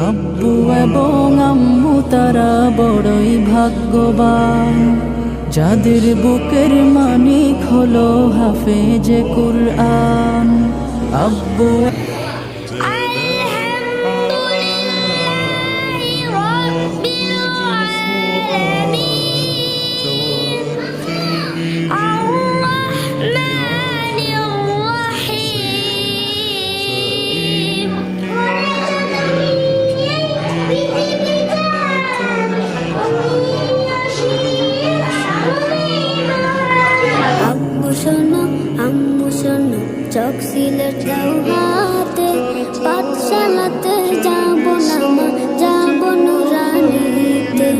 আব্বু এবং আম্মু তারা বড়ই ভাগ্যবান, যাদের বুকের মানিক হলো হাফেজে কুরআন। আব্বু আম্মু শোনো চক সিলেট যাও হাতে, পাঠশালাতে যাব না মা, যাব নুরানিতে।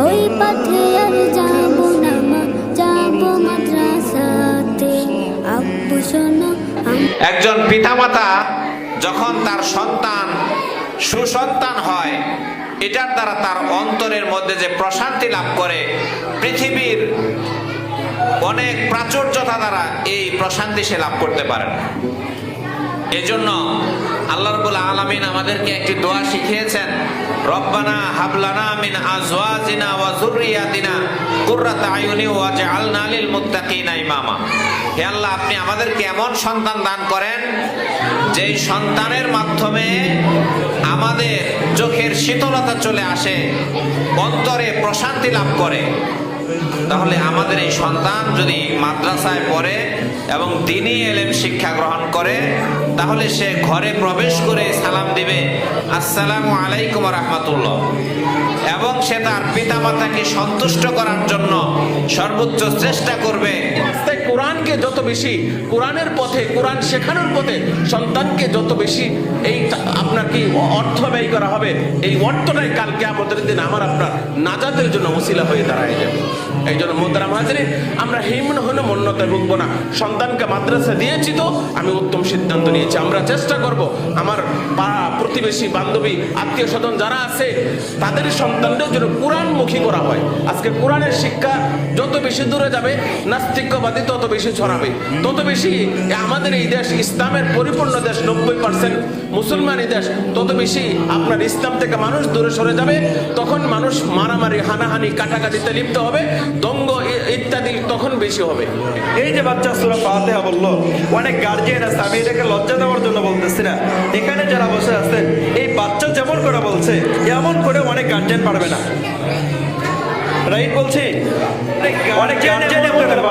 ওই পাঠে আর যাব না মা, যাব মাদ্রাসাতে। আব্বু শোনো একজন পিতামাতা যখন তার সন্তান সুসন্তান হয়, এটার দ্বারা তার অন্তরের মধ্যে যে প্রশান্তি লাভ করে, পৃথিবীর অনেক প্রাচুর্যতা দ্বারা এই প্রশান্তি সে লাভ করতে পারে না। এজন্য আল্লাহ রাব্বুল আলামিন আমাদেরকে একটি দোয়া শিখিয়েছেন, রব্বানা হাবলানা মিন আজওয়াজিনা ওয়া যুররিয়াতিনা কুররাতা আয়ুনি ওয়াজআলনা লিল মুত্তাকিনা ইমামা। হে আল্লাহ, আপনি আমাদেরকে এমন সন্তান দান করেন যেই সন্তানের মাধ্যমে আমাদের চোখের শীতলতা চলে আসে, অন্তরে প্রশান্তি লাভ করে। তাহলে আমাদের এই সন্তান যদি মাদ্রাসায় পড়ে এবং দ্বীনি ইলম শিক্ষা গ্রহণ করে, তাহলে সে ঘরে প্রবেশ করে সালাম দিবে, আসসালামু আলাইকুম ওয়া রাহমাতুল্লাহ, এবং সে তার পিতামাতাকে সন্তুষ্ট করার জন্য সর্বোচ্চ চেষ্টা করবে। তাই কোরআনকে যত বেশি, কোরআনের পথে, কোরআন শেখানোর পথে সন্তানকে যত বেশি এই আপনার কি অর্থ ব্যয় করা হবে, এই অর্থটাই কাল কিয়ামতের দিন আমার আপনার নাজাতের জন্য ওসিলা হয়ে দাঁড়ায় যাবে। এই জন্য মোহতারাম হাজিরিন, আমরা হিমন হলে মন্যতায় ভুগবো না। সন্তানকে মাদ্রাসা দিয়েছি তো আমি উত্তম সিদ্ধান্ত নিয়েছি। আমরা চেষ্টা করব আমার পাড়া প্রতিবেশী, বান্ধবী, আত্মীয় স্বজন যারা আছে তাদের সন্তানদের জন্য কোরআনমুখী করা হয়। আজকে কোরআনের শিক্ষা যত বেশি দূরে যাবে, নাস্তিক্যবাদী তত বেশি ছড়াবে, তত বেশি আমাদের এই দেশ ইসলামের পরিপূর্ণ দেশ, 90% মুসলমানি দেশ, তত বেশি আপনার ইসলাম থেকে মানুষ দূরে সরে যাবে। তখন মানুষ মারামারি, হানাহানি, কাটাকাটিতে লিপ্ত হবে, দঙ্গ ইত্যাদি তখন বেশি হবে। এই যে বাচ্চা সূরা ফাতিহা বললো, অনেক গার্জিয়ান আছে, আমি এটাকে লজ্জা দেওয়ার জন্য বলতেছি না, এখানে যারা বসে আছেন এই বাচ্চা যেমন করে বলছে এমন করে অনেক গার্জিয়ান পারবে না। রাইট বলছি, অনেক গার্জিয়ান পারবে না।